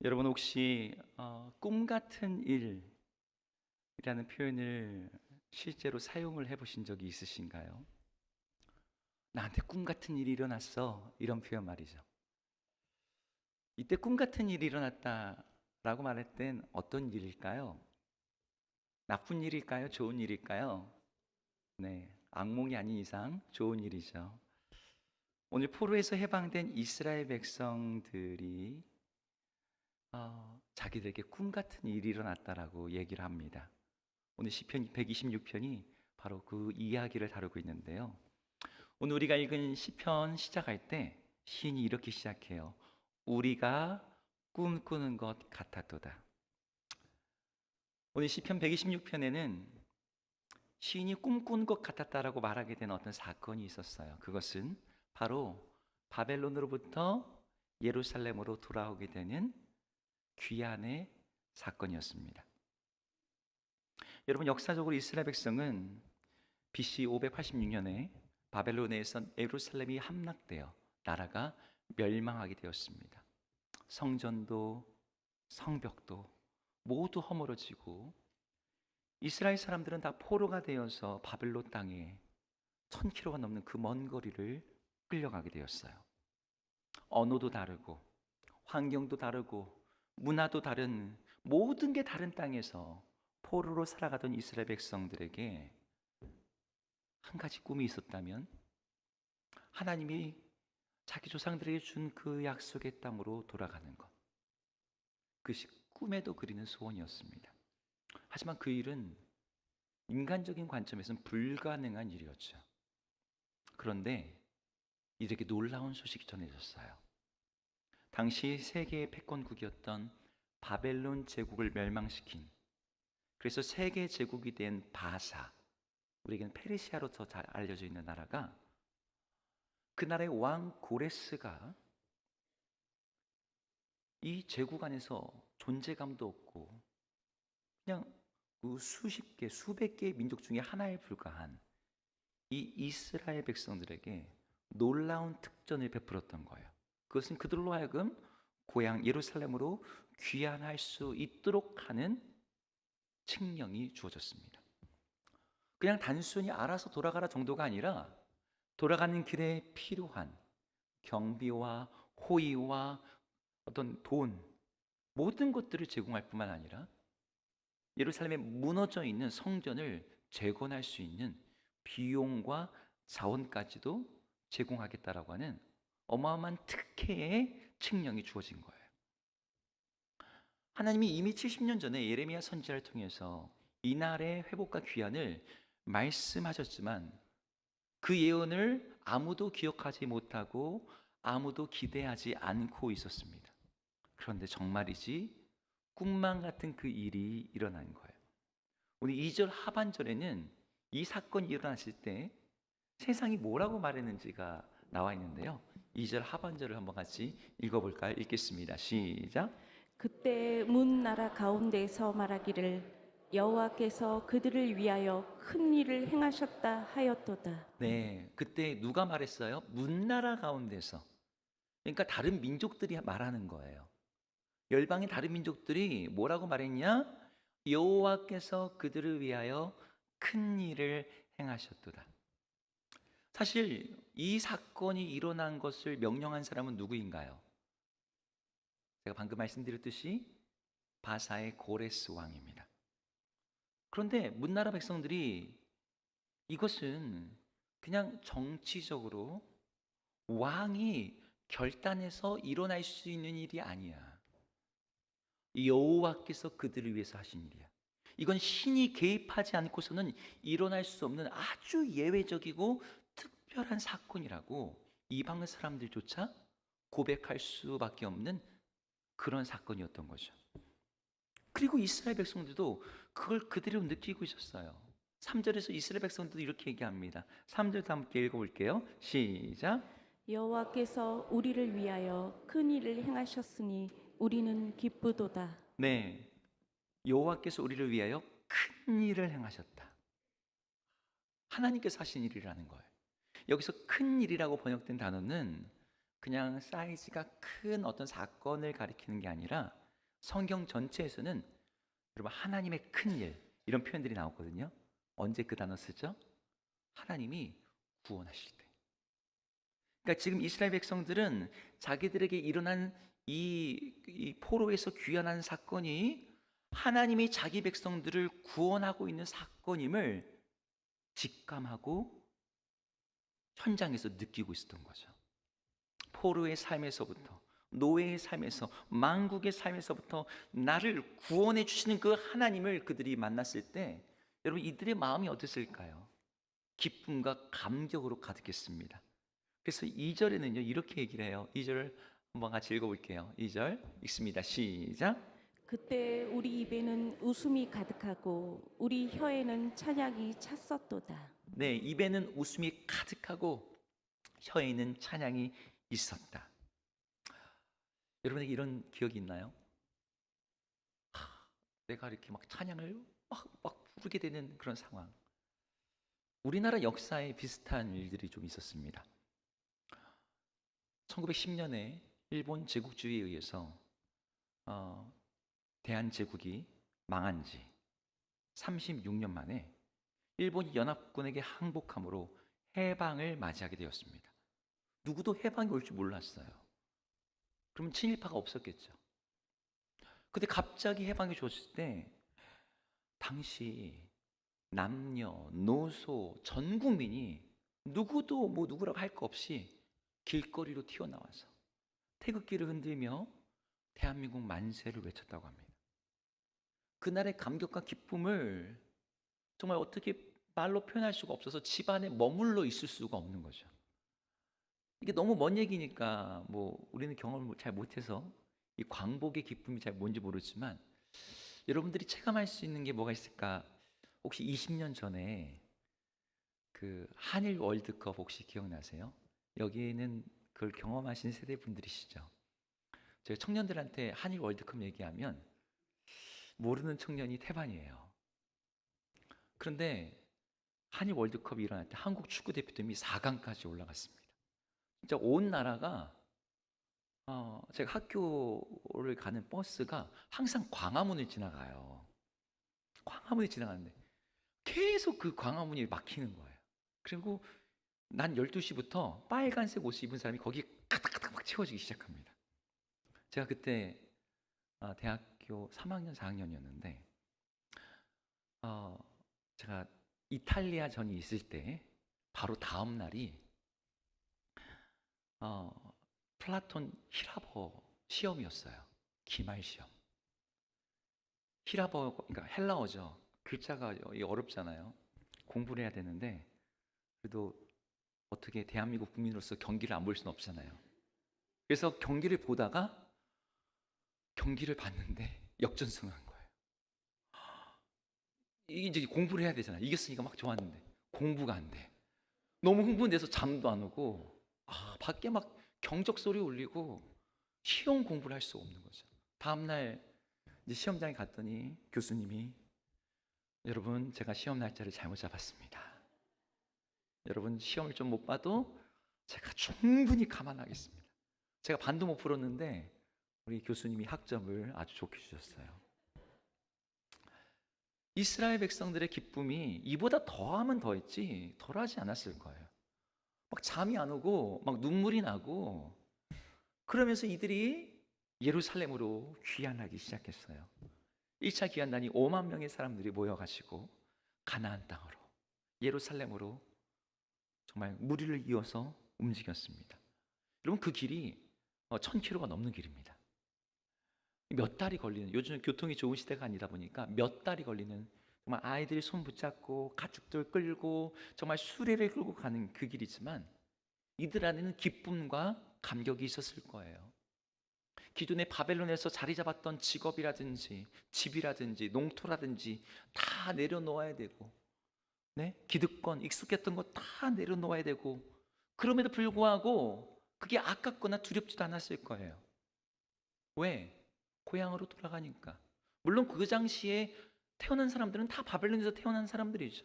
여러분 혹시 꿈 같은 일이라는 표현을 실제로 사용을 해보신 적이 있으신가요? 나한테 꿈 같은 일이 일어났어. 이런 표현 말이죠. 이때 꿈 같은 일이 일어났다라고 말할 땐 어떤 일일까요? 나쁜 일일까요? 좋은 일일까요? 네, 악몽이 아닌 이상 좋은 일이죠. 오늘 포로에서 해방된 이스라엘 백성들이 자기들에게 꿈 같은 일이 일어났다라고 얘기를 합니다. 오늘 시편 126편이 바로 그 이야기를 다루고 있는데요. 오늘 우리가 읽은 시편 시작할 때 시인이 이렇게 시작해요. 우리가 꿈꾸는 것 같았도다. 오늘 시편 126편에는 시인이 꿈꾸는 것 같았다라고 말하게 된 어떤 사건이 있었어요. 그것은 바로 바벨론으로부터 예루살렘으로 돌아오게 되는 귀환의 사건이었습니다. 여러분, 역사적으로 이스라엘 백성은 BC 586년에 바벨론에서 예루살렘이 함락되어 나라가 멸망하게 되었습니다. 성전도 성벽도 모두 허물어지고 이스라엘 사람들은 다 포로가 되어서 바벨론 땅에 1000km가 넘는 그 먼 거리를 끌려가게 되었어요. 언어도 다르고 환경도 다르고 문화도 다른 모든 게 다른 땅에서 포로로 살아가던 이스라엘 백성들에게 한 가지 꿈이 있었다면 하나님이 자기 조상들에게 준 그 약속의 땅으로 돌아가는 것. 그것이 꿈에도 그리는 소원이었습니다. 하지만 그 일은 인간적인 관점에서는 불가능한 일이었죠. 그런데 이들에게 놀라운 소식이 전해졌어요. 당시 세계의 패권국이었던 바벨론 제국을 멸망시킨, 그래서 세계 제국이 된 바사, 우리에게는 페르시아로 더 잘 알려져 있는 나라가, 그 나라의 왕 고레스가 이 제국 안에서 존재감도 없고 그냥 그 수십 개, 수백 개의 민족 중에 하나에 불과한 이 이스라엘 백성들에게 놀라운 특전을 베풀었던 거예요. 그것은 그들로 하여금 고향 예루살렘으로 귀환할 수 있도록 하는 칙령이 주어졌습니다. 그냥 단순히 알아서 돌아가라 정도가 아니라 돌아가는 길에 필요한 경비와 호의와 어떤 돈, 모든 것들을 제공할 뿐만 아니라 예루살렘에 무너져 있는 성전을 재건할 수 있는 비용과 자원까지도 제공하겠다라고 하는 어마어마한 특혜의 칙령이 주어진 거예요. 하나님이 이미 70년 전에 예레미야 선지자를 통해서 이날의 회복과 귀환을 말씀하셨지만 그 예언을 아무도 기억하지 못하고 아무도 기대하지 않고 있었습니다. 그런데 정말이지 꿈만 같은 그 일이 일어난 거예요. 우리 2절 하반절에는 이 사건이 일어났을 때 세상이 뭐라고 말했는지가 나와 있는데요. 2절 하반절을 한번 같이 읽어볼까요? 읽겠습니다. 시작. 그때 문 나라 가운데서 말하기를 여호와께서 그들을 위하여 큰 일을 행하셨다 하였도다. 네, 그때 누가 말했어요? 문나라 가운데서. 그러니까 다른 민족들이 말하는 거예요. 열방의 다른 민족들이 뭐라고 말했냐? 여호와께서 그들을 위하여 큰 일을 행하셨도다. 사실 이 사건이 일어난 것을 명령한 사람은 누구인가요? 제가 방금 말씀드렸듯이 바사의 고레스 왕입니다. 그런데 문나라 백성들이 이것은 그냥 정치적으로 왕이 결단해서 일어날 수 있는 일이 아니야. 여호와께서 그들을 위해서 하신 일이야. 이건 신이 개입하지 않고서는 일어날 수 없는 아주 예외적이고 특별한 사건이라고 이방 사람들조차 고백할 수밖에 없는 그런 사건이었던 거죠. 그리고 이스라엘 백성들도 그걸 그대로 느끼고 있었어요. 3절에서 이스라엘 백성들도 이렇게 얘기합니다. 3절도 함께 읽어볼게요. 시작. 여호와께서 우리를 위하여 큰 일을 행하셨으니 우리는 기쁘도다. 네, 여호와께서 우리를 위하여 큰 일을 행하셨다. 하나님께서 하신 일이라는 거예요. 여기서 큰 일이라고 번역된 단어는 그냥 사이즈가 큰 어떤 사건을 가리키는 게 아니라 성경 전체에서는 여러분 하나님의 큰일 이런 표현들이 나오거든요. 언제 그 단어 쓰죠? 하나님이 구원하실 때. 그러니까 지금 이스라엘 백성들은 자기들에게 일어난 이 포로에서 귀환한 사건이 하나님이 자기 백성들을 구원하고 있는 사건임을 직감하고 현장에서 느끼고 있었던 거죠. 포로의 삶에서부터, 노예의 삶에서, 만국의 삶에서부터 나를 구원해 주시는 그 하나님을 그들이 만났을 때 여러분 이들의 마음이 어땠을까요? 기쁨과 감격으로 가득했습니다. 그래서 2절에는요 이렇게 얘기를 해요. 2절 한번 같이 읽어볼게요. 2절 읽습니다. 시작. 그때 우리 입에는 웃음이 가득하고 우리 혀에는 찬양이 찼었도다. 네, 입에는 웃음이 가득하고 혀에는 찬양이 있었다. 여러분에게 이런 기억이 있나요? 내가 이렇게 막 찬양을 막 부르게 되는 그런 상황. 우리나라 역사에 비슷한 일들이 좀 있었습니다. 1910년에 일본 제국주의에 의해서 대한제국이 망한 지 36년 만에 일본이 연합군에게 항복함으로 해방을 맞이하게 되었습니다. 누구도 해방이 올 줄 몰랐어요. 그러면 친일파가 없었겠죠. 근데 갑자기 해방이 줬을 때 당시 남녀, 노소, 전 국민이 누구도 뭐 누구라고 할 거 없이 길거리로 튀어나와서 태극기를 흔들며 대한민국 만세를 외쳤다고 합니다. 그날의 감격과 기쁨을 정말 어떻게 말로 표현할 수가 없어서 집안에 머물러 있을 수가 없는 거죠. 이게 너무 먼 얘기니까 뭐 우리는 경험을 잘 못해서 이 광복의 기쁨이 잘 뭔지 모르지만 여러분들이 체감할 수 있는 게 뭐가 있을까? 혹시 20년 전에 그 한일 월드컵 혹시 기억나세요? 여기에는 그걸 경험하신 세대 분들이시죠. 제가 청년들한테 한일 월드컵 얘기하면 모르는 청년이 태반이에요. 그런데 한일 월드컵이 일어날 때 한국 축구 대표팀이 4강까지 올라갔습니다. 진짜 온 나라가 제가 학교를 가는 버스가 항상 광화문을 지나가요. 광화문을 지나가는데 계속 그 광화문이 막히는 거예요. 그리고 난 12시부터 빨간색 옷을 입은 사람이 거기에 가득가득 막 채워지기 시작합니다. 제가 그때 대학교 3학년, 4학년이었는데 제가 이탈리아 전이 있을 때 바로 다음 날이 플라톤 히라버 시험이었어요. 기말 시험. 히라버 그러니까 헬라어죠. 글자가 어렵잖아요. 공부를 해야 되는데 그래도 어떻게 대한민국 국민으로서 경기를 안 볼 수는 없잖아요. 그래서 경기를 보다가 경기를 봤는데 역전승한 거예요. 이게 이제 공부를 해야 되잖아요. 이겼으니까 막 좋았는데 공부가 안 돼. 너무 흥분돼서 잠도 안 오고 밖에 막 경적 소리 울리고 시험 공부를 할 수 없는 거죠. 다음 날 이제 시험장에 갔더니 교수님이 여러분 제가 시험 날짜를 잘못 잡았습니다. 여러분 시험을 좀 못 봐도 제가 충분히 감안하겠습니다. 제가 반도 못 풀었는데 우리 교수님이 학점을 아주 좋게 주셨어요. 이스라엘 백성들의 기쁨이 이보다 더하면 더했지 덜하지 않았을 거예요. 막 잠이 안 오고 막 눈물이 나고 그러면서 이들이 예루살렘으로 귀환하기 시작했어요. 1차 귀환단이 5만 명의 사람들이 모여가지고 가나안 땅으로 예루살렘으로 정말 무리를 이어서 움직였습니다. 여러분 그 길이 1000km가 넘는 길입니다. 몇 달이 걸리는, 요즘 교통이 좋은 시대가 아니다 보니까 몇 달이 걸리는, 정말 아이들이 손 붙잡고 가축들 끌고 정말 수레를 끌고 가는 그 길이지만 이들 안에는 기쁨과 감격이 있었을 거예요. 기존에 바벨론에서 자리 잡았던 직업이라든지 집이라든지 농토라든지 다 내려놓아야 되고, 기득권 익숙했던 거 다 내려놓아야 되고, 그럼에도 불구하고 그게 아깝거나 두렵지도 않았을 거예요. 왜? 고향으로 돌아가니까. 물론 그 당시에 태어난 사람들은 다 바벨론에서 태어난 사람들이죠.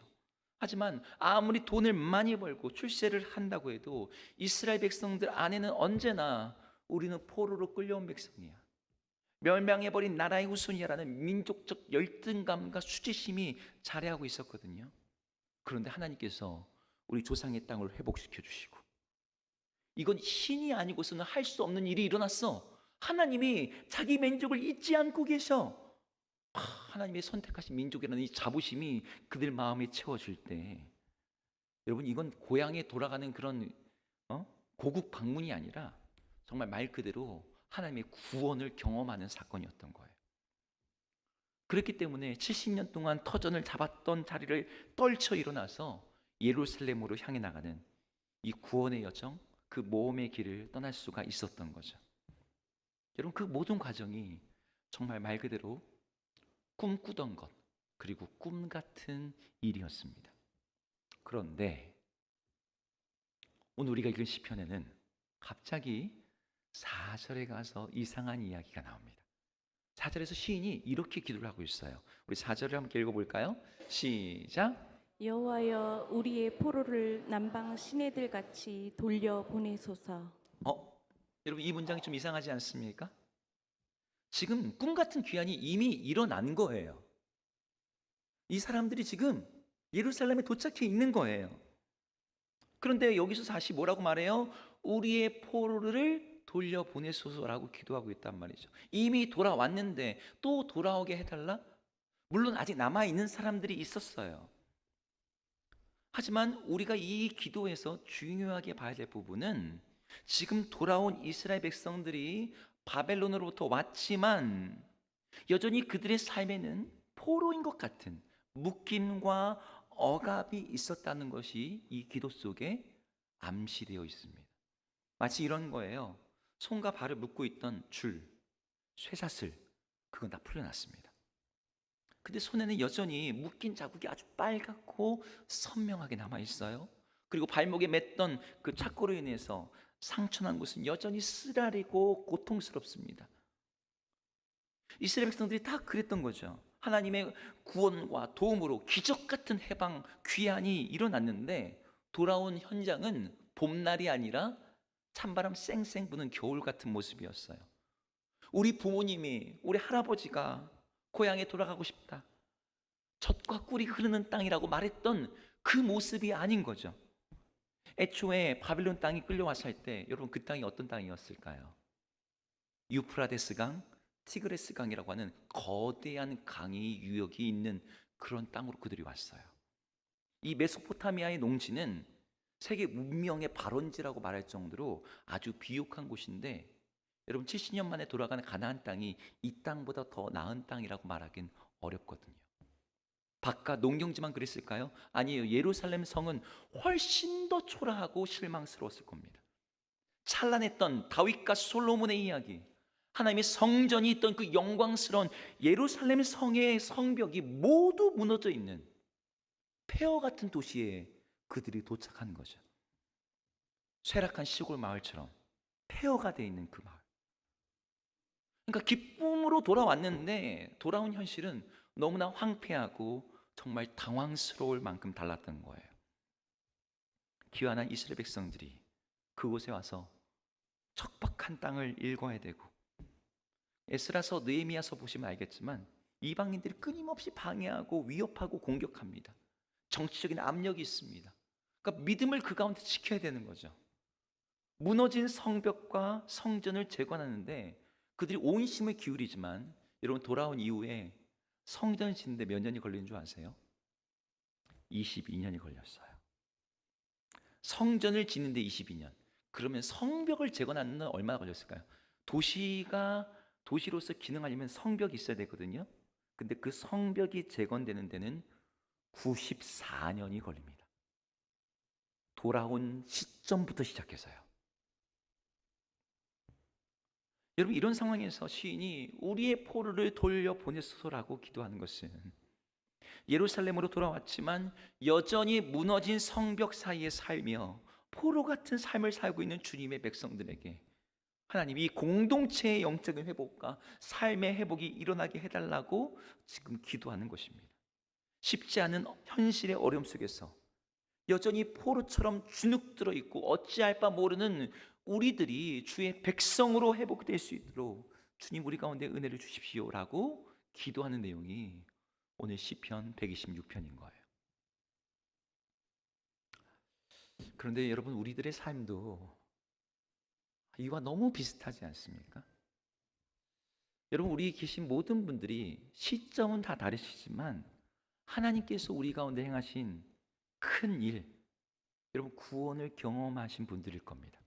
하지만 아무리 돈을 많이 벌고 출세를 한다고 해도 이스라엘 백성들 안에는 언제나 우리는 포로로 끌려온 백성이야. 멸망해버린 나라의 후손이라는 민족적 열등감과 수치심이 자리하고 있었거든요. 그런데 하나님께서 우리 조상의 땅을 회복시켜 주시고, 이건 신이 아니고서는 할 수 없는 일이 일어났어. 하나님이 자기 민족을 잊지 않고 계셔. 하나님의 선택하신 민족이라는 이 자부심이 그들 마음에 채워질 때, 여러분, 이건 고향에 돌아가는 그런 고국 방문이 아니라 정말 말 그대로 하나님의 구원을 경험하는 사건이었던 거예요. 그렇기 때문에 70년 동안 터전을 잡았던 자리를 떨쳐 일어나서 예루살렘으로 향해 나가는 이 구원의 여정, 그 모험의 길을 떠날 수가 있었던 거죠. 여러분, 그 모든 과정이 정말 말 그대로 꿈꾸던 것, 그리고 꿈 같은 일이었습니다. 그런데 오늘 우리가 읽은 시편에는 갑자기 4절에 가서 이상한 이야기가 나옵니다. 4절에서 시인이 이렇게 기도를 하고 있어요. 우리 4절을 함께 읽어볼까요? 시작. 여호와여 우리의 포로를 남방 시내들 같이 돌려 보내소서. 여러분, 이 문장이 좀 이상하지 않습니까? 지금 꿈 같은 귀환이 이미 일어난 거예요. 이 사람들이 지금 예루살렘에 도착해 있는 거예요. 그런데 여기서 다시 뭐라고 말해요? 우리의 포로를 돌려보내소서라고 기도하고 있단 말이죠. 이미 돌아왔는데 또 돌아오게 해달라? 물론 아직 남아있는 사람들이 있었어요. 하지만 우리가 이 기도에서 중요하게 봐야 될 부분은, 지금 돌아온 이스라엘 백성들이 바벨론으로부터 왔지만 여전히 그들의 삶에는 포로인 것 같은 묶임과 억압이 있었다는 것이 이 기도 속에 암시되어 있습니다. 마치 이런 거예요. 손과 발을 묶고 있던 줄, 쇠사슬, 그건 다 풀려났습니다. 근데 손에는 여전히 묶인 자국이 아주 빨갛고 선명하게 남아 있어요. 그리고 발목에 맸던 그 착고로 인해서 상처난 곳은 여전히 쓰라리고 고통스럽습니다. 이스라엘 백성들이 다 그랬던 거죠. 하나님의 구원과 도움으로 기적 같은 해방, 귀환이 일어났는데 돌아온 현장은 봄날이 아니라 찬바람 쌩쌩 부는 겨울 같은 모습이었어요. 우리 부모님이, 우리 할아버지가 고향에 돌아가고 싶다, 젖과 꿀이 흐르는 땅이라고 말했던 그 모습이 아닌 거죠. 애초에 바빌론 땅이 끌려왔을 때 여러분, 그 땅이 어떤 땅이었을까요? 유프라데스 강, 티그레스 강이라고 하는 거대한 강의 유역이 있는 그런 땅으로 그들이 왔어요. 이 메소포타미아의 농지는 세계 문명의 발원지라고 말할 정도로 아주 비옥한 곳인데, 여러분, 70년 만에 돌아가는 가나안 땅이 이 땅보다 더 나은 땅이라고 말하긴 어렵거든요. 바깥 농경지만 그랬을까요? 아니에요. 예루살렘 성은 훨씬 더 초라하고 실망스러웠을 겁니다. 찬란했던 다윗과 솔로몬의 이야기, 하나님의 성전이 있던 그 영광스러운 예루살렘 성의 성벽이 모두 무너져 있는 폐허 같은 도시에 그들이 도착한 거죠. 쇠락한 시골 마을처럼 폐허가 되어 있는 그 마을. 그러니까 기쁨으로 돌아왔는데 돌아온 현실은 너무나 황폐하고 정말 당황스러울 만큼 달랐던 거예요. 귀환한 이스라엘 백성들이 그곳에 와서 척박한 땅을 일궈야 되고, 에스라서, 느헤미야서 보시면 알겠지만 이방인들이 끊임없이 방해하고 위협하고 공격합니다. 정치적인 압력이 있습니다. 그러니까 믿음을 그 가운데 지켜야 되는 거죠. 무너진 성벽과 성전을 재건하는데 그들이 온 힘을 기울이지만, 여러분, 돌아온 이후에 성전을 짓는데 몇 년이 걸린 줄 아세요? 22년이 걸렸어요. 성전을 짓는데 22년. 그러면 성벽을 재건하는 데 얼마나 걸렸을까요? 도시로서 기능하려면 성벽이 있어야 되거든요. 근데 그 성벽이 재건되는 데는 94년이 걸립니다. 돌아온 시점부터 시작해서요. 여러분, 이런 상황에서 시인이 우리의 포로를 돌려보내소서라고 기도하는 것은, 예루살렘으로 돌아왔지만 여전히 무너진 성벽 사이에 살며 포로 같은 삶을 살고 있는 주님의 백성들에게 하나님이 공동체의 영적인 회복과 삶의 회복이 일어나게 해달라고 지금 기도하는 것입니다. 쉽지 않은 현실의 어려움 속에서 여전히 포로처럼 주눅들어 있고 어찌할 바 모르는 우리들이 주의 백성으로 회복될 수 있도록 주님 우리 가운데 은혜를 주십시오라고 기도하는 내용이 오늘 시편 126편인 거예요. 그런데 여러분, 우리들의 삶도 이와 너무 비슷하지 않습니까? 여러분, 우리 계신 모든 분들이 시점은 다 다르시지만 하나님께서 우리 가운데 행하신 큰 일, 여러분 구원을 경험하신 분들일 겁니다.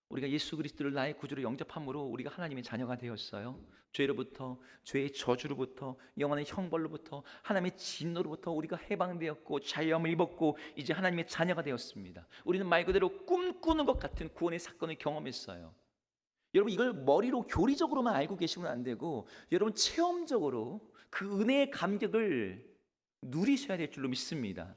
우리가 예수 그리스도를 나의 구주로 영접함으로 우리가 하나님의 자녀가 되었어요. 죄로부터, 죄의 저주로부터, 영원의 형벌로부터, 하나님의 진노로부터 우리가 해방되었고 자유함을 입었고 이제 하나님의 자녀가 되었습니다. 우리는 말 그대로 꿈꾸는 것 같은 구원의 사건을 경험했어요. 여러분, 이걸 머리로 교리적으로만 알고 계시면 안 되고 여러분 체험적으로 그 은혜의 감격을 누리셔야 될 줄로 믿습니다.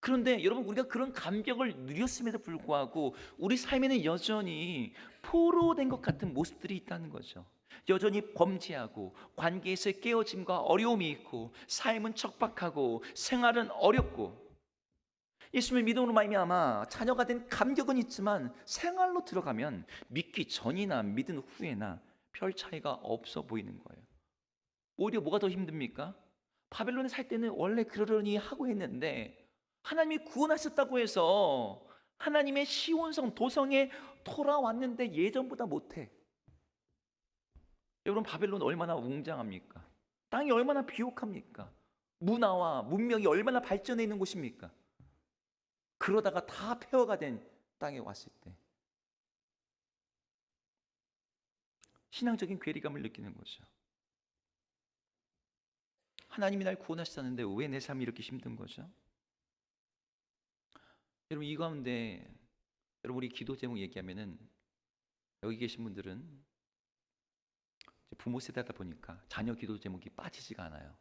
그런데 여러분, 우리가 그런 감격을 누렸음에도 불구하고 우리 삶에는 여전히 포로된 것 같은 모습들이 있다는 거죠. 여전히 범죄하고 관계에서의 깨어짐과 어려움이 있고 삶은 척박하고 생활은 어렵고 예수님을 믿음으로 말미암아 자녀가 된 감격은 있지만 생활로 들어가면 믿기 전이나 믿은 후에나 별 차이가 없어 보이는 거예요. 오히려 뭐가 더 힘듭니까? 바벨론에 살 때는 원래 그러려니 하고 했는데 하나님이 구원하셨다고 해서 하나님의 시온성 도성에 돌아왔는데 예전보다 못해. 여러분, 바벨론 얼마나 웅장합니까? 땅이 얼마나 비옥합니까? 문화와 문명이 얼마나 발전해 있는 곳입니까? 그러다가 다 폐허가 된 땅에 왔을 때 신앙적인 괴리감을 느끼는 거죠. 하나님이 날 구원하셨다는데 왜 내 삶이 이렇게 힘든 거죠? 여러분, 이 가운데 여러분 우리 기도 제목 얘기하면은 여기 계신 분들은 부모 세대다 보니까 자녀 기도 제목이 빠지지가 않아요.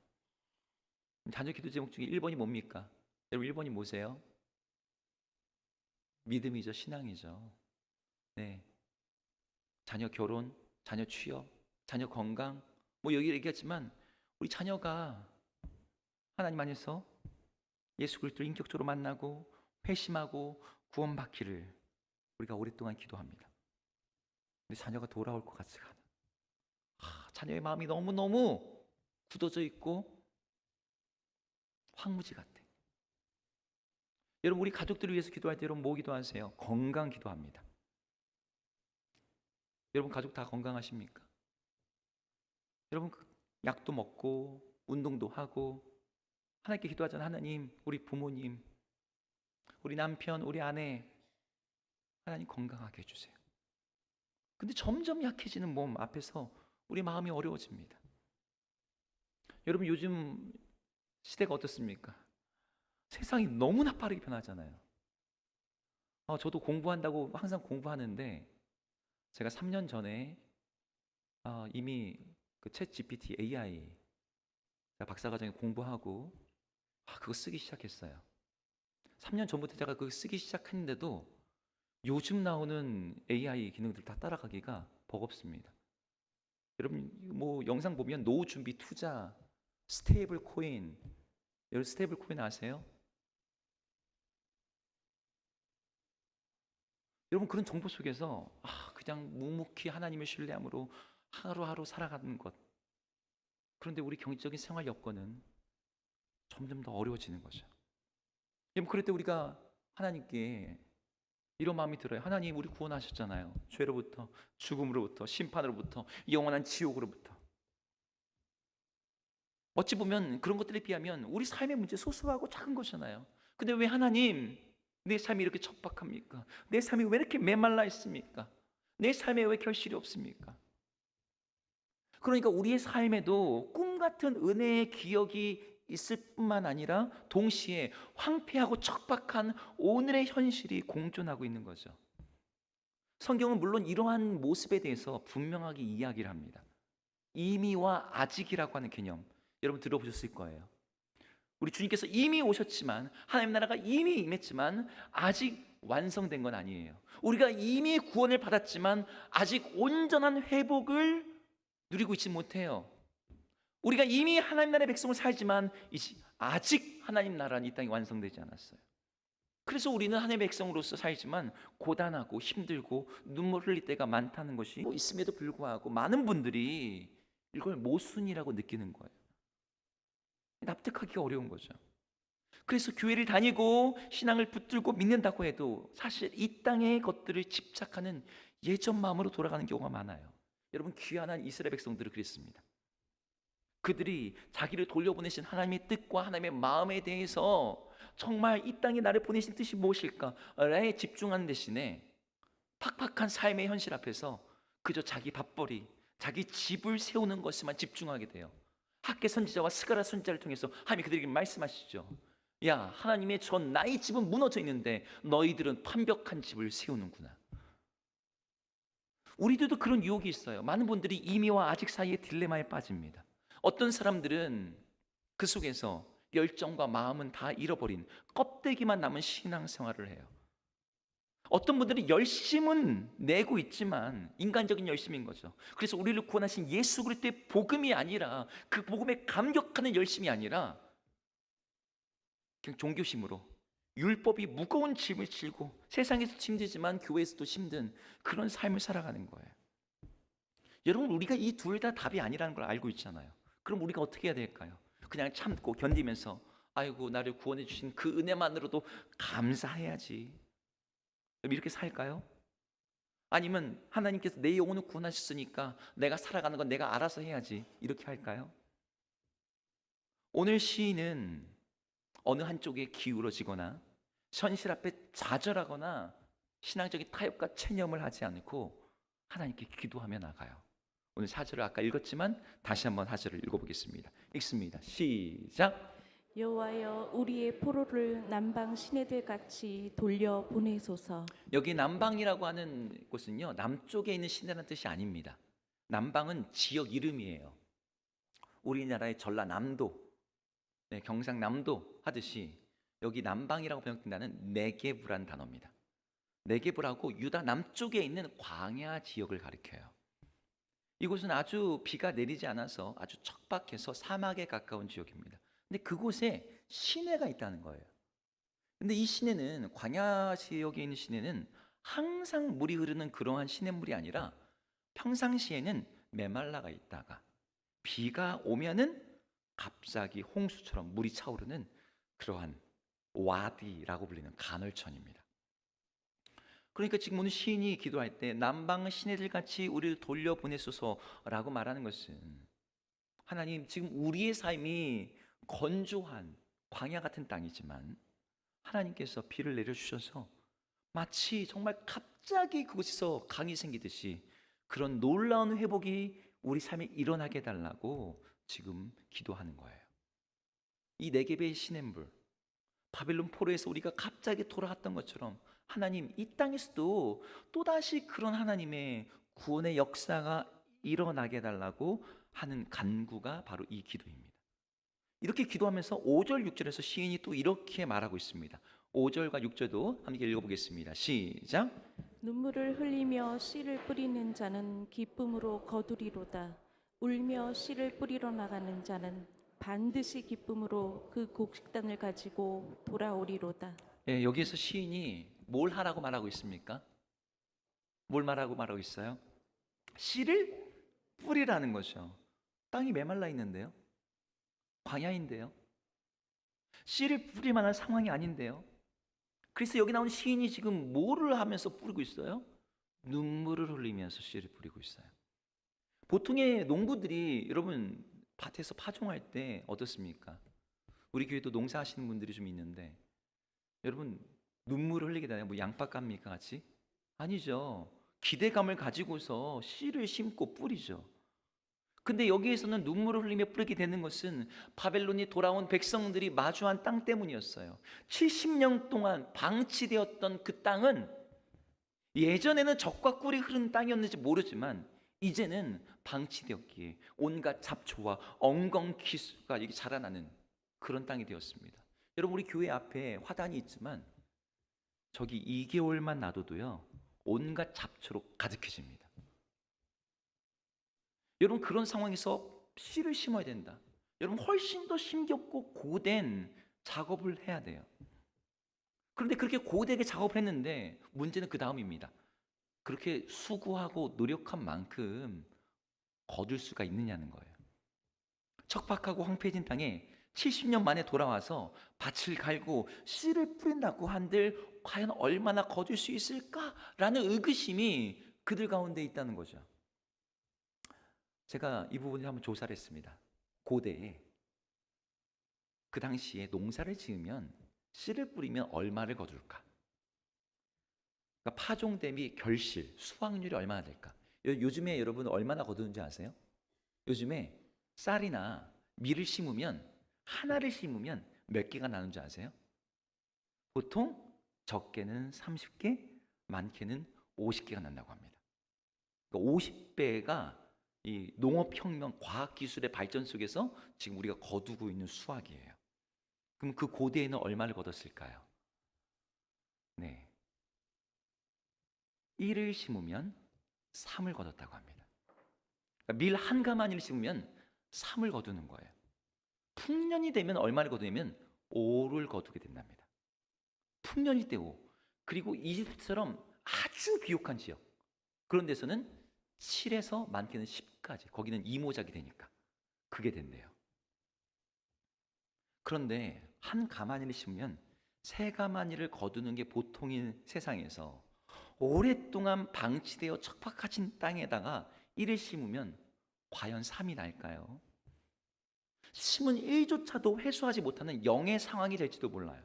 자녀 기도 제목 중에 1번이 뭡니까? 여러분 1번이 뭐세요? 믿음이죠. 신앙이죠. 네. 자녀 결혼, 자녀 취업, 자녀 건강, 뭐 여기 얘기했지만 우리 자녀가 하나님 안에서 예수 그리스도를 인격적으로 만나고 회심하고 구원받기를 우리가 오랫동안 기도합니다. 근데 자녀가 돌아올 것 같지가 않아. 자녀의 마음이 너무너무 굳어져 있고 황무지 같아. 여러분, 우리 가족들을 위해서 기도할 때 여러분 뭐 기도하세요? 건강 기도합니다. 여러분 가족 다 건강하십니까? 여러분 약도 먹고 운동도 하고 하나님께 기도하잖아요. 하나님, 우리 부모님, 우리 남편, 우리 아내 하나님 건강하게 해주세요. 근데 점점 약해지는 몸 앞에서 우리 마음이 어려워집니다. 여러분, 요즘 시대가 어떻습니까? 세상이 너무나 빠르게 변하잖아요. 저도 공부한다고 항상 공부하는데 제가 3년 전에 이미 그 챗 GPT AI 박사과정에 공부하고 그거 쓰기 시작했어요. 3년 전부터 제가 그거 쓰기 시작했는데도 요즘 나오는 AI 기능들 다 따라가기가 버겁습니다. 여러분 뭐 영상 보면 노후 준비 투자, 스테이블 코인, 여러분 스테이블 코인 아세요? 여러분 그런 정보 속에서 그냥 묵묵히 하나님을 신뢰함으로 하루하루 살아가는 것. 그런데 우리 경제적인 생활 여건은 점점 더 어려워지는 거죠. 여러분 그럴 때 우리가 하나님께 이런 마음이 들어요. 하나님, 우리 구원하셨잖아요. 죄로부터, 죽음으로부터, 심판으로부터, 영원한 지옥으로부터. 어찌 보면 그런 것들에 비하면 우리 삶의 문제 소소하고 작은 거잖아요. 근데 왜 하나님, 내 삶이 이렇게 척박합니까? 내 삶이 왜 이렇게 메말라 있습니까? 내 삶에 왜 결실이 없습니까? 그러니까 우리의 삶에도 꿈 같은 은혜의 기억이 있을 뿐만 아니라 동시에 황폐하고 척박한 오늘의 현실이 공존하고 있는 거죠. 성경은 물론 이러한 모습에 대해서 분명하게 이야기를 합니다. 이미와 아직이라고 하는 개념 여러분 들어보셨을 거예요. 우리 주님께서 이미 오셨지만 하나님 나라가 이미 임했지만 아직 완성된 건 아니에요. 우리가 이미 구원을 받았지만 아직 온전한 회복을 누리고 있지 못해요. 우리가 이미 하나님 나라의 백성을 살지만 아직 하나님 나라는 이 땅에 완성되지 않았어요. 그래서 우리는 하나님의 백성으로서 살지만 고단하고 힘들고 눈물 흘릴 때가 많다는 것이 있음에도 불구하고 많은 분들이 이걸 모순이라고 느끼는 거예요. 납득하기가 어려운 거죠. 그래서 교회를 다니고 신앙을 붙들고 믿는다고 해도 사실 이 땅의 것들을 집착하는 예전 마음으로 돌아가는 경우가 많아요. 여러분, 귀한 이스라엘 백성들은 그랬습니다. 그들이 자기를 돌려보내신 하나님의 뜻과 하나님의 마음에 대해서 정말 이 땅에 나를 보내신 뜻이 무엇일까에 집중하는 대신에 팍팍한 삶의 현실 앞에서 그저 자기 밥벌이, 자기 집을 세우는 것에만 집중하게 돼요. 학개 선지자와 스가랴 선지자를 통해서 하나님이 그들에게 말씀하시죠. 야, 하나님의 나의 집은 무너져 있는데 너희들은 완벽한 집을 세우는구나. 우리들도 그런 유혹이 있어요. 많은 분들이 이미와 아직 사이의 딜레마에 빠집니다. 어떤 사람들은 그 속에서 열정과 마음은 다 잃어버린 껍데기만 남은 신앙생활을 해요. 어떤 분들은 열심은 내고 있지만 인간적인 열심인 거죠. 그래서 우리를 구원하신 예수 그리스도의 복음이 아니라, 그 복음에 감격하는 열심이 아니라 그냥 종교심으로 율법이 무거운 짐을 지고 세상에서 힘들지만 교회에서도 힘든 그런 삶을 살아가는 거예요. 여러분, 우리가 이 둘 다 답이 아니라는 걸 알고 있잖아요. 그럼 우리가 어떻게 해야 될까요? 그냥 참고 견디면서 아이고, 나를 구원해 주신 그 은혜만으로도 감사해야지, 이렇게 살까요? 아니면 하나님께서 내 영혼을 구원하셨으니까 내가 살아가는 건 내가 알아서 해야지, 이렇게 할까요? 오늘 시인은 어느 한쪽에 기울어지거나 현실 앞에 좌절하거나 신앙적인 타협과 체념을 하지 않고 하나님께 기도하며 나가요. 오늘 4절을 아까 읽었지만 다시 한번 4절을 읽어보겠습니다. 읽습니다. 시작. 여호와여 우리의 포로를 남방 시내들 같이 돌려 보내소서. 여기 남방이라고 하는 곳은요, 남쪽에 있는 시내라는 뜻이 아닙니다. 남방은 지역 이름이에요. 우리나라의 전라남도, 경상남도 하듯이 여기 남방이라고 번역된다는 네게브란 단어입니다. 네게브라고 유다 남쪽에 있는 광야 지역을 가리켜요. 이곳은 아주 비가 내리지 않아서 아주 척박해서 사막에 가까운 지역입니다. 근데 그곳에 시내가 있다는 거예요. 근데 이 시내는, 광야 지역에 있는 시내는 항상 물이 흐르는 그러한 시냇물이 아니라 평상시에는 메말라가 있다가 비가 오면은 갑자기 홍수처럼 물이 차오르는 그러한 와디라고 불리는 간헐천입니다. 그러니까 지금 오늘 시인이 기도할 때 남방 시내들 같이 우리를 돌려보내소서라고 말하는 것은, 하나님, 지금 우리의 삶이 건조한 광야 같은 땅이지만 하나님께서 비를 내려주셔서 마치 정말 갑자기 그곳에서 강이 생기듯이 그런 놀라운 회복이 우리 삶에 일어나게 해달라고 지금 기도하는 거예요. 이 네게베의 시냇물, 바벨론 포로에서 우리가 갑자기 돌아왔던 것처럼 하나님, 이 땅에서도 또다시 그런 하나님의 구원의 역사가 일어나게 해달라고 하는 간구가 바로 이 기도입니다. 이렇게 기도하면서 5절 6절에서 시인이 또 이렇게 말하고 있습니다. 5절과 6절도 함께 읽어보겠습니다. 시작. 눈물을 흘리며 씨를 뿌리는 자는 기쁨으로 거두리로다. 울며 씨를 뿌리러 나가는 자는 반드시 기쁨으로 그 곡식단을 가지고 돌아오리로다. 여기에서 시인이 뭘 하라고 말하고 있습니까? 뭘 말하고 있어요? 씨를 뿌리라는 거죠. 땅이 메말라 있는데요, 광야인데요, 씨를 뿌릴 만한 상황이 아닌데요. 그래서 여기 나온 시인이 지금 뭐를 하면서 뿌리고 있어요? 눈물을 흘리면서 씨를 뿌리고 있어요. 보통의 농부들이, 여러분, 밭에서 파종할 때 어떻습니까? 우리 교회도 농사하시는 분들이 좀 있는데, 여러분, 눈물을 흘리게 되나요? 뭐 양파 깝니까 같이? 아니죠. 기대감을 가지고서 씨를 심고 뿌리죠. 근데 여기에서는 눈물을 흘리며 뿌리게 되는 것은 바벨론이 돌아온 백성들이 마주한 땅 때문이었어요. 70년 동안 방치되었던 그 땅은 예전에는 젖과 꿀이 흐르는 땅이었는지 모르지만 이제는 방치되었기에 온갖 잡초와 엉겅퀴수가 이게 자라나는 그런 땅이 되었습니다. 여러분, 우리 교회 앞에 화단이 있지만 저기 2개월만 놔둬도요, 온갖 잡초로 가득해집니다. 여러분, 그런 상황에서 씨를 심어야 된다. 여러분, 훨씬 더 힘겹고 고된 작업을 해야 돼요. 그런데 그렇게 고되게 작업을 했는데 문제는 그 다음입니다. 그렇게 수고하고 노력한 만큼 거둘 수가 있느냐는 거예요. 척박하고 황폐해진 땅에 70년 만에 돌아와서 밭을 갈고 씨를 뿌린다고 한들 과연 얼마나 거둘 수 있을까라는 의구심이 그들 가운데 있다는 거죠. 제가 이 부분을 한번 조사를 했습니다. 고대에 그 당시에 농사를 지으면 씨를 뿌리면 얼마를 거둘까? 그러니까 파종 대비 결실, 수확률이 얼마나 될까? 요즘에 여러분 얼마나 거두는지 아세요? 요즘에 쌀이나 밀을 심으면 하나를 심으면 몇 개가 나는지 아세요? 보통 적게는 30개, 많게는 50개가 난다고 합니다. 그러니까 50배가 이 농업혁명, 과학기술의 발전 속에서 지금 우리가 거두고 있는 수확이에요. 그럼 그 고대에는 얼마를 거뒀을까요? 네, 1을 심으면 3을 거뒀다고 합니다. 그러니까 밀 한 가마니를 심으면 3을 거두는 거예요. 풍년이 되면 얼마를 거두냐면 5를 거두게 된답니다. 풍년일 때 5. 그리고 이집트처럼 아주 비옥한 지역, 그런 데서는 7에서 많게는 10까지, 거기는 이모작이 되니까 그게 된대요. 그런데 한 가마니를 심으면 세 가마니를 거두는 게 보통인 세상에서 오랫동안 방치되어 척박하신 땅에다가 1을 심으면 과연 3이 날까요? 심은 1조차도 회수하지 못하는 영의 상황이 될지도 몰라요.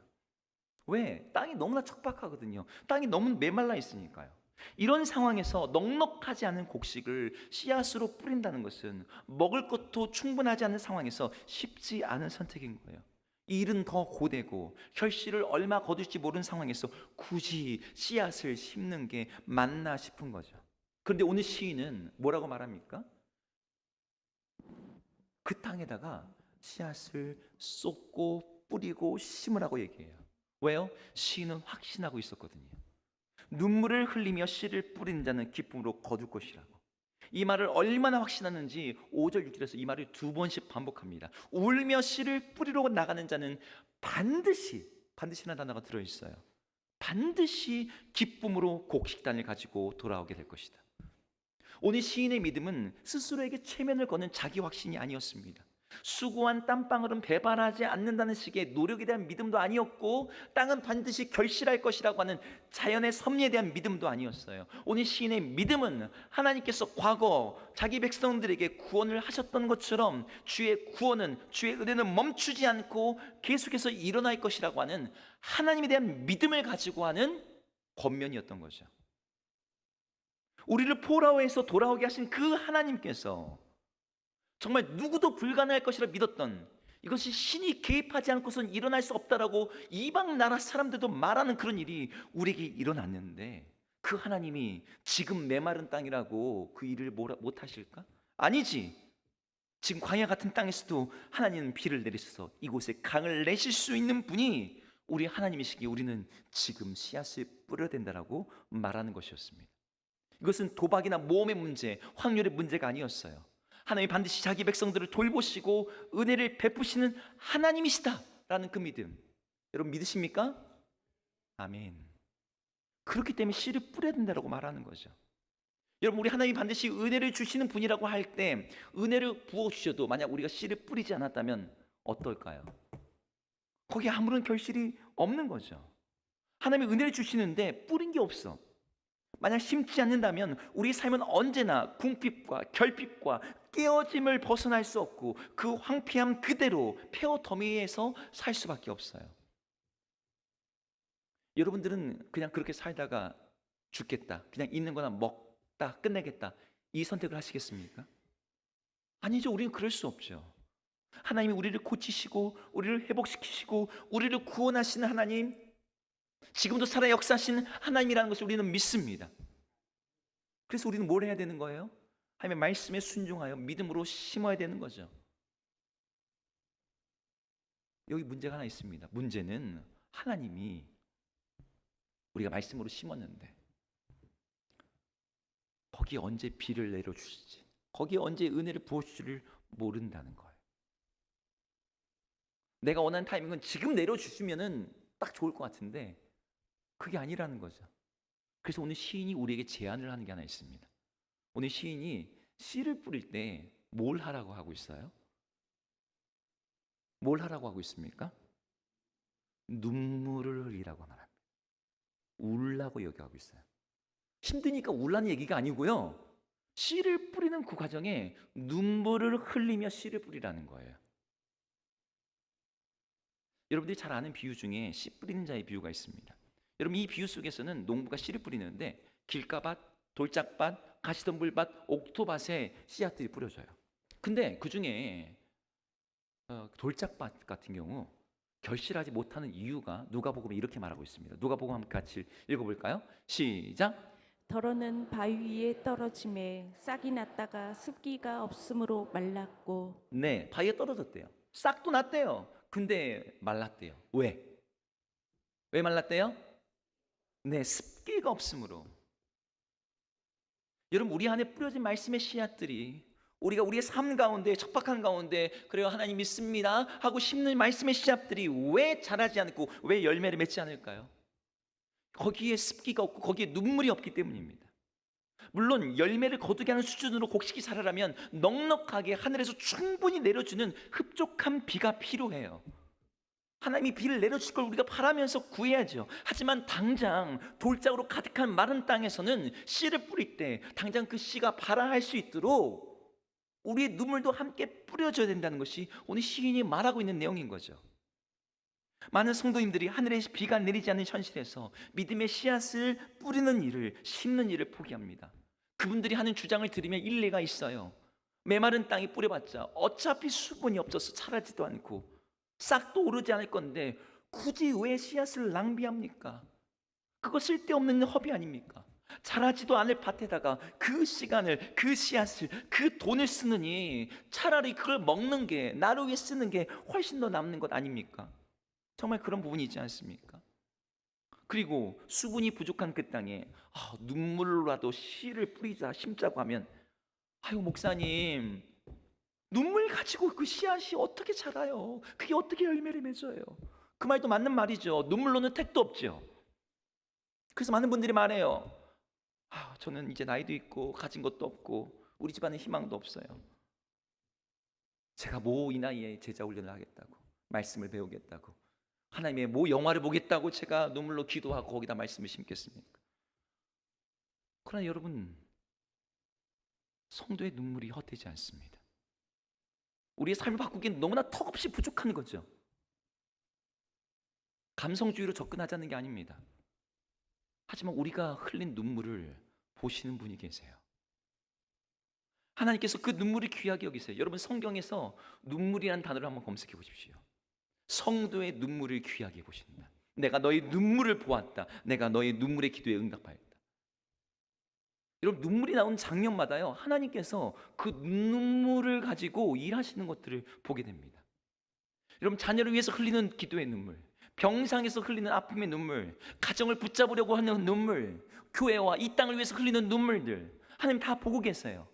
왜? 땅이 너무나 척박하거든요. 땅이 너무 메말라 있으니까요. 이런 상황에서 넉넉하지 않은 곡식을 씨앗으로 뿌린다는 것은 먹을 것도 충분하지 않은 상황에서 쉽지 않은 선택인 거예요. 이 일은 더 고되고 결실을 얼마 거둘지 모르는 상황에서 굳이 씨앗을 심는 게 맞나 싶은 거죠. 그런데 오늘 시인은 뭐라고 말합니까? 그 땅에다가 씨앗을 쏟고 뿌리고 심으라고 얘기해요. 왜요? 시인은 확신하고 있었거든요. 눈물을 흘리며 씨를 뿌리는 자는 기쁨으로 거둘 것이라고. 이 말을 얼마나 확신하는지 5절 6절에서 이 말을 두 번씩 반복합니다. 울며 씨를 뿌리러 나가는 자는 반드시라는 단어가 들어있어요. 반드시 기쁨으로 곡식단을 가지고 돌아오게 될 것이다. 오늘 시인의 믿음은 스스로에게 체면을 거는 자기 확신이 아니었습니다. 수고한 땀방울은 배반하지 않는다는 식의 노력에 대한 믿음도 아니었고, 땅은 반드시 결실할 것이라고 하는 자연의 섭리에 대한 믿음도 아니었어요. 오늘 시인의 믿음은 하나님께서 과거 자기 백성들에게 구원을 하셨던 것처럼 주의 구원은, 주의 은혜는 멈추지 않고 계속해서 일어날 것이라고 하는 하나님에 대한 믿음을 가지고 하는 권면이었던 거죠. 우리를 포로에서 돌아오게 하신 그 하나님께서 정말 누구도 불가능할 것이라 믿었던, 이것이 신이 개입하지 않고선 일어날 수 없다라고 이방 나라 사람들도 말하는 그런 일이 우리에게 일어났는데, 그 하나님이 지금 메마른 땅이라고 그 일을 못 하실까? 아니지. 지금 광야 같은 땅에서도 하나님은 비를 내리셔서 이곳에 강을 내실 수 있는 분이 우리 하나님이시기에 우리는 지금 씨앗을 뿌려야 된다라고 말하는 것이었습니다. 이것은 도박이나 모험의 문제, 확률의 문제가 아니었어요. 하나님이 반드시 자기 백성들을 돌보시고 은혜를 베푸시는 하나님이시다라는 그 믿음, 여러분 믿으십니까? 아멘. 그렇기 때문에 씨를 뿌려야 된다고 말하는 거죠. 여러분, 우리 하나님이 반드시 은혜를 주시는 분이라고 할 때 은혜를 부어주셔도 만약 우리가 씨를 뿌리지 않았다면 어떨까요? 거기에 아무런 결실이 없는 거죠. 하나님이 은혜를 주시는데 뿌린 게 없어. 만약 심지 않는다면 우리 삶은 언제나 궁핍과 결핍과 깨어짐을 벗어날 수 없고 그 황폐함 그대로 폐허 더미에서 살 수밖에 없어요. 여러분들은 그냥 그렇게 살다가 죽겠다, 그냥 있는 거나 먹다 끝내겠다, 이 선택을 하시겠습니까? 아니죠. 우리는 그럴 수 없죠. 하나님이 우리를 고치시고 우리를 회복시키시고 우리를 구원하시는 하나님, 지금도 살아 역사하시는 하나님이라는 것을 우리는 믿습니다. 그래서 우리는 뭘 해야 되는 거예요? 하나님의 말씀에 순종하여 믿음으로 심어야 되는 거죠. 여기 문제가 하나 있습니다. 문제는 하나님이 우리가 말씀으로 심었는데 거기에 언제 비를 내려주실지, 거기에 언제 은혜를 부어주실지를 모른다는 거예요. 내가 원하는 타이밍은 지금 내려주시면은 딱 좋을 것 같은데 그게 아니라는 거죠. 그래서 오늘 시인이 우리에게 제안을 하는 게 하나 있습니다. 오늘 시인이 씨를 뿌릴 때 뭘 하라고 하고 있어요? 뭘 하라고 하고 있습니까? 눈물을 흘리라고 말합니다. 울라고 얘기하고 있어요. 힘드니까 울라는 얘기가 아니고요. 씨를 뿌리는 그 과정에 눈물을 흘리며 씨를 뿌리라는 거예요. 여러분들이 잘 아는 비유 중에 씨 뿌리는 자의 비유가 있습니다. 여러분, 이 비유 속에서는 농부가 씨를 뿌리는데 길가밭, 돌짝밭, 가시덤불밭, 옥토밭에 씨앗들이 뿌려져요. 근데 그 중에 돌짝밭 같은 경우 결실하지 못하는 이유가 누가복음에 이렇게 말하고 있습니다. 누가복음 함께 같이 읽어볼까요? 시작. 더러는 바위 위에 떨어짐에 싹이 났다가 습기가 없으므로 말랐고. 네, 바위에 떨어졌대요. 싹도 났대요. 근데 말랐대요. 왜? 왜 말랐대요? 네, 습기가 없으므로. 여러분, 우리 안에 뿌려진 말씀의 씨앗들이 우리가 우리의 삶 가운데, 척박한 가운데 그래요 하나님 믿습니다 하고 심는 말씀의 씨앗들이 왜 자라지 않고 왜 열매를 맺지 않을까요? 거기에 습기가 없고 거기에 눈물이 없기 때문입니다. 물론 열매를 거두게 하는 수준으로 곡식이 자라려면 넉넉하게 하늘에서 충분히 내려주는 흡족한 비가 필요해요. 하나님이 비를 내려줄 걸 우리가 바라면서 구해야죠. 하지만 당장 돌짝으로 가득한 마른 땅에서는 씨를 뿌릴 때 당장 그 씨가 발아할 수 있도록 우리의 눈물도 함께 뿌려져야 된다는 것이 오늘 시인이 말하고 있는 내용인 거죠. 많은 성도님들이 하늘에 비가 내리지 않는 현실에서 믿음의 씨앗을 뿌리는 일을, 심는 일을 포기합니다. 그분들이 하는 주장을 들으면 일리가 있어요. 메마른 땅에 뿌려봤자 어차피 수분이 없어서 자라지도 않고 싹도 오르지 않을 건데 굳이 왜 씨앗을 낭비합니까? 그거 쓸데없는 허비 아닙니까? 자라지도 않을 밭에다가 그 시간을, 그 씨앗을, 그 돈을 쓰느니 차라리 그걸 먹는 게, 나를 위해 쓰는 게 훨씬 더 남는 것 아닙니까? 정말 그런 부분이 있지 않습니까? 그리고 수분이 부족한 그 땅에 눈물로라도 씨를 뿌리자, 심자고 하면 아유 목사님, 눈물 가지고 그 씨앗이 어떻게 자라요? 그게 어떻게 열매를 맺어요? 그 말도 맞는 말이죠. 눈물로는 택도 없죠. 그래서 많은 분들이 말해요. 저는 이제 나이도 있고 가진 것도 없고 우리 집안에 희망도 없어요. 제가 뭐 이 나이에 제자 훈련을 하겠다고, 말씀을 배우겠다고, 하나님의 뭐 영화를 보겠다고 제가 눈물로 기도하고 거기다 말씀을 심겠습니까? 그러나 여러분, 성도의 눈물이 헛되지 않습니다. 우리의 삶을 바꾸기엔 너무나 턱없이 부족한 거죠. 감성주의로 접근하자는 게 아닙니다. 하지만 우리가 흘린 눈물을 보시는 분이 계세요. 하나님께서 그 눈물을 귀하게 여기세요. 여러분, 성경에서 눈물이라는 단어를 한번 검색해 보십시오. 성도의 눈물을 귀하게 보신다. 내가 너의 눈물을 보았다. 내가 너의 눈물의 기도에 응답하였다. 여러분, 눈물이 나온 장면마다요, 하나님께서 그 눈물을 가지고 일하시는 것들을 보게 됩니다. 여러분, 자녀를 위해서 흘리는 기도의 눈물, 병상에서 흘리는 아픔의 눈물, 가정을 붙잡으려고 하는 눈물, 교회와 이 땅을 위해서 흘리는 눈물들, 하나님 다 보고 계세요.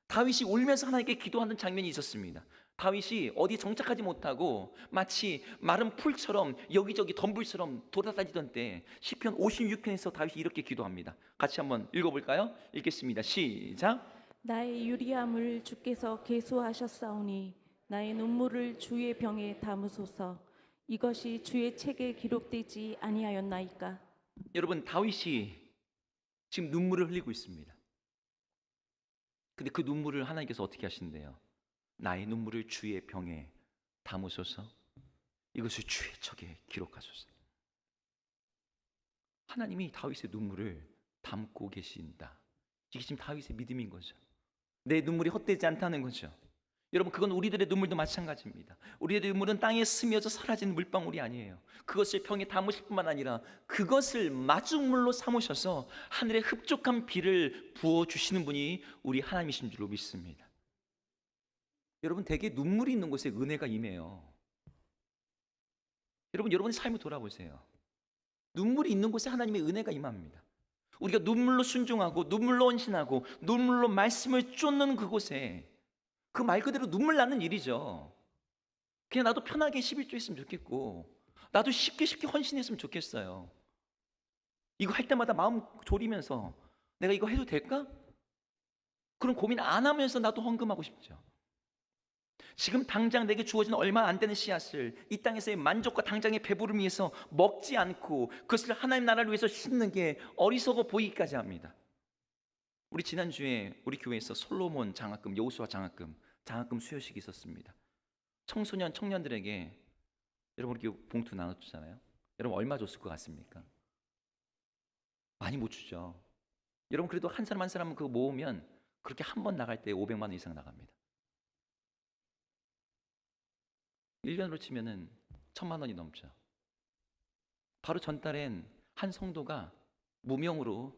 다윗이 울면서 하나님께 기도하는 장면이 있었습니다. 다윗이 어디 정착하지 못하고 마치 마른 풀처럼 여기저기 덤불처럼 돌아다니던 때 시편 56편에서 다윗이 이렇게 기도합니다. 같이 한번 읽어볼까요? 읽겠습니다. 시작. 나의 유리함을 주께서 계수하셨사오니 나의 눈물을 주의 병에 담으소서. 이것이 주의 책에 기록되지 아니하였나이까. 여러분, 다윗이 지금 눈물을 흘리고 있습니다. 근데 그 눈물을 하나님께서 어떻게 하신대요? 나의 눈물을 주의 병에 담으소서. 이것을 주의 책에 기록하소서. 하나님이 다윗의 눈물을 담고 계신다. 이게 지금 다윗의 믿음인 거죠. 내 눈물이 헛되지 않다는 거죠. 여러분, 그건 우리들의 눈물도 마찬가지입니다. 우리의 눈물은 땅에 스며져 사라지는 물방울이 아니에요. 그것을 병에 담으실 뿐만 아니라 그것을 마중물로 삼으셔서 하늘의 흡족한 비를 부어주시는 분이 우리 하나님이신 줄로 믿습니다. 여러분, 대개 눈물이 있는 곳에 은혜가 임해요. 여러분, 여러분의 삶을 돌아보세요. 눈물이 있는 곳에 하나님의 은혜가 임합니다. 우리가 눈물로 순종하고 눈물로 헌신하고 눈물로 말씀을 쫓는 그곳에 그 말 그대로 눈물 나는 일이죠. 그냥 나도 편하게 11조 했으면 좋겠고 나도 쉽게 헌신했으면 좋겠어요. 이거 할 때마다 마음 졸이면서 내가 이거 해도 될까? 그런 고민 안 하면서 나도 헌금하고 싶죠. 지금 당장 내게 주어진 얼마 안 되는 씨앗을 이 땅에서의 만족과 당장의 배부름 위해서 먹지 않고 그것을 하나님 나라를 위해서 심는 게 어리석어 보이기까지 합니다. 우리 지난주에 우리 교회에서 솔로몬 장학금, 여호수아 장학금 수여식이 있었습니다. 청소년 청년들에게 여러분 이렇게 봉투 나눠주잖아요. 여러분 얼마 줬을 것 같습니까? 많이 못 주죠. 여러분 그래도 한 사람 한 사람은 그거 모으면 그렇게 한 번 나갈 때 500만 원 이상 나갑니다. 1년으로 치면은 1000만 원이 넘죠. 바로 전달엔 한 성도가 무명으로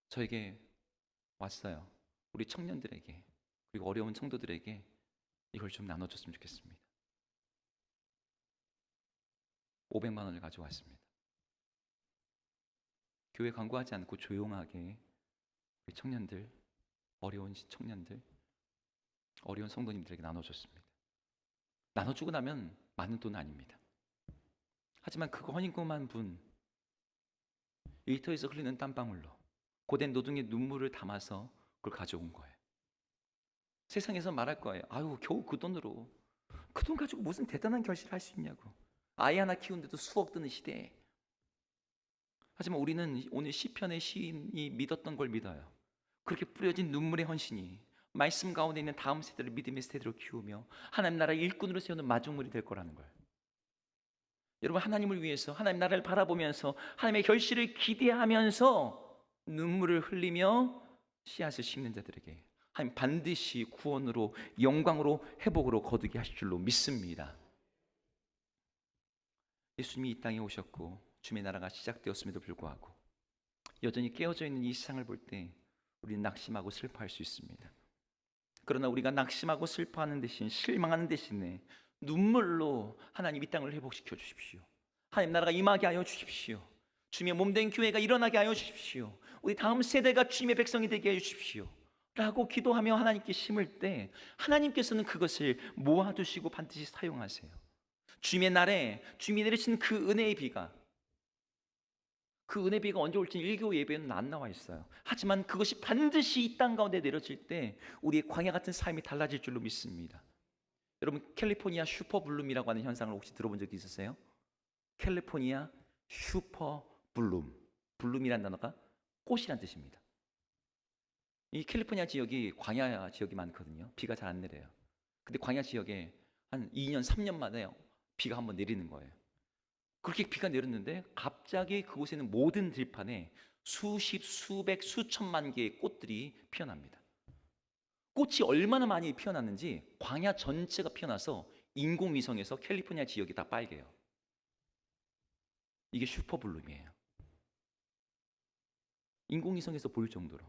저에게 왔어요. 우리 청년들에게 그리고 어려운 성도들에게 이걸 좀 나눠줬으면 좋겠습니다. 500만 원을 가져왔습니다. 교회 광고하지 않고 조용하게 우리 청년들, 어려운 청년들, 어려운 성도님들에게 나눠줬습니다. 나눠주고 나면 많은 돈은 아닙니다. 하지만 그거 헌금한 분, 일터에서 흘리는 땀방울로 고된 노동의 눈물을 담아서 그걸 가져온 거예요. 세상에서 말할 거예요. 아유, 겨우 그 돈으로 그 돈 가지고 무슨 대단한 결실을 할 수 있냐고. 아이 하나 키우는데도 수억 드는 시대에. 하지만 우리는 오늘 시편의 시인이 믿었던 걸 믿어요. 그렇게 뿌려진 눈물의 헌신이 말씀 가운데 있는 다음 세대를 믿음의 세대로 키우며 하나님 나라의 일꾼으로 세우는 마중물이 될 거라는 거예요. 여러분 하나님을 위해서 하나님 나라를 바라보면서 하나님의 결실을 기대하면서 눈물을 흘리며 씨앗을 심는 자들에게 하나님 반드시 구원으로 영광으로 회복으로 거두게 하실 줄로 믿습니다. 예수님이 이 땅에 오셨고 주님의 나라가 시작되었음에도 불구하고 여전히 깨어져 있는 이 세상을 볼 때 우리는 낙심하고 슬퍼할 수 있습니다. 그러나 우리가 낙심하고 슬퍼하는 대신 실망하는 대신에 눈물로 하나님 이 땅을 회복시켜 주십시오. 하나님 나라가 임하게 하여 주십시오. 주님의 몸된 교회가 일어나게 하여 주십시오. 우리 다음 세대가 주님의 백성이 되게 하여 주십시오 라고 기도하며 하나님께 심을 때 하나님께서는 그것을 모아두시고 반드시 사용하세요. 주님의 날에 주님이 내리신 그 은혜의 비가, 그 은혜 비가 언제 올지 일교 예배는 안 나와 있어요. 하지만 그것이 반드시 이 땅 가운데 내려질 때 우리의 광야 같은 삶이 달라질 줄로 믿습니다. 여러분 캘리포니아 슈퍼블룸이라고 하는 현상을 혹시 들어본 적이 있으세요? 캘리포니아 슈퍼블룸, 블룸이라는 단어가 꽃이란 뜻입니다. 이 캘리포니아 지역이 광야 지역이 많거든요. 비가 잘 안 내려요. 근데 광야 지역에 한 2년 3년 만에 비가 한번 내리는 거예요. 그렇게 비가 내렸는데 갑자기 그곳에는 모든 들판에 수십, 수백, 수천만 개의 꽃들이 피어납니다. 꽃이 얼마나 많이 피어났는지 광야 전체가 피어나서 인공위성에서 캘리포니아 지역이 다 빨개요. 이게 슈퍼블룸이에요. 인공위성에서 보일 정도로.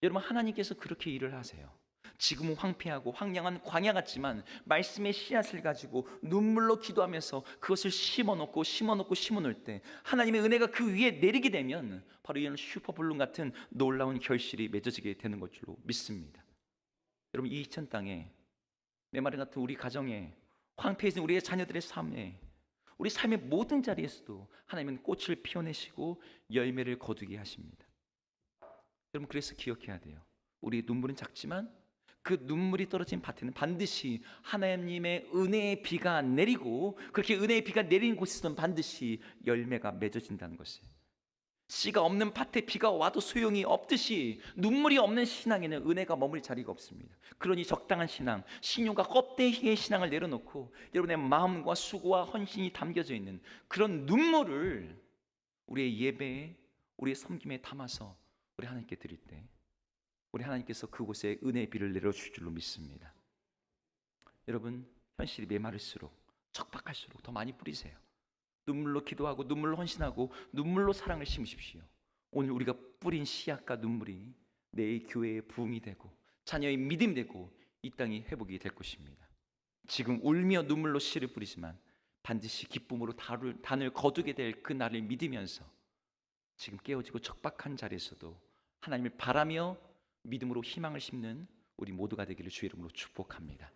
여러분 하나님께서 그렇게 일을 하세요. 지금은 황폐하고 황량한 광야 같지만 말씀의 씨앗을 가지고 눈물로 기도하면서 그것을 심어놓고 심어놓을 때 하나님의 은혜가 그 위에 내리게 되면 바로 이런 슈퍼블룸 같은 놀라운 결실이 맺어지게 되는 것 줄로 믿습니다. 여러분 이 이천 땅에 내 말인 같은 우리 가정에 황폐해진 우리의 자녀들의 삶에 우리 삶의 모든 자리에서도 하나님은 꽃을 피워내시고 열매를 거두게 하십니다. 여러분 그래서 기억해야 돼요. 우리의 눈물은 작지만 그 눈물이 떨어진 밭에는 반드시 하나님의 은혜의 비가 내리고 그렇게 은혜의 비가 내린 곳에서는 반드시 열매가 맺어진다는 것을. 씨가 없는 밭에 비가 와도 소용이 없듯이 눈물이 없는 신앙에는 은혜가 머물 자리가 없습니다. 그러니 적당한 신앙, 신용과 껍데기의 신앙을 내려놓고 여러분의 마음과 수고와 헌신이 담겨져 있는 그런 눈물을 우리의 예배에, 우리의 섬김에 담아서 우리 하나님께 드릴 때 우리 하나님께서 그곳에 은혜의 비를 내려주실 줄로 믿습니다. 여러분 현실이 메마를수록 척박할수록 더 많이 뿌리세요. 눈물로 기도하고 눈물로 헌신하고 눈물로 사랑을 심으십시오. 오늘 우리가 뿌린 씨앗과 눈물이 내 교회의 부흥이 되고 자녀의 믿음이 되고 이 땅이 회복이 될 것입니다. 지금 울며 눈물로 씨를 뿌리지만 반드시 기쁨으로 단을 거두게 될 그 날을 믿으면서 지금 깨어지고 척박한 자리에서도 하나님을 바라며 믿음으로 희망을 심는 우리 모두가 되기를 주의 이름으로 축복합니다.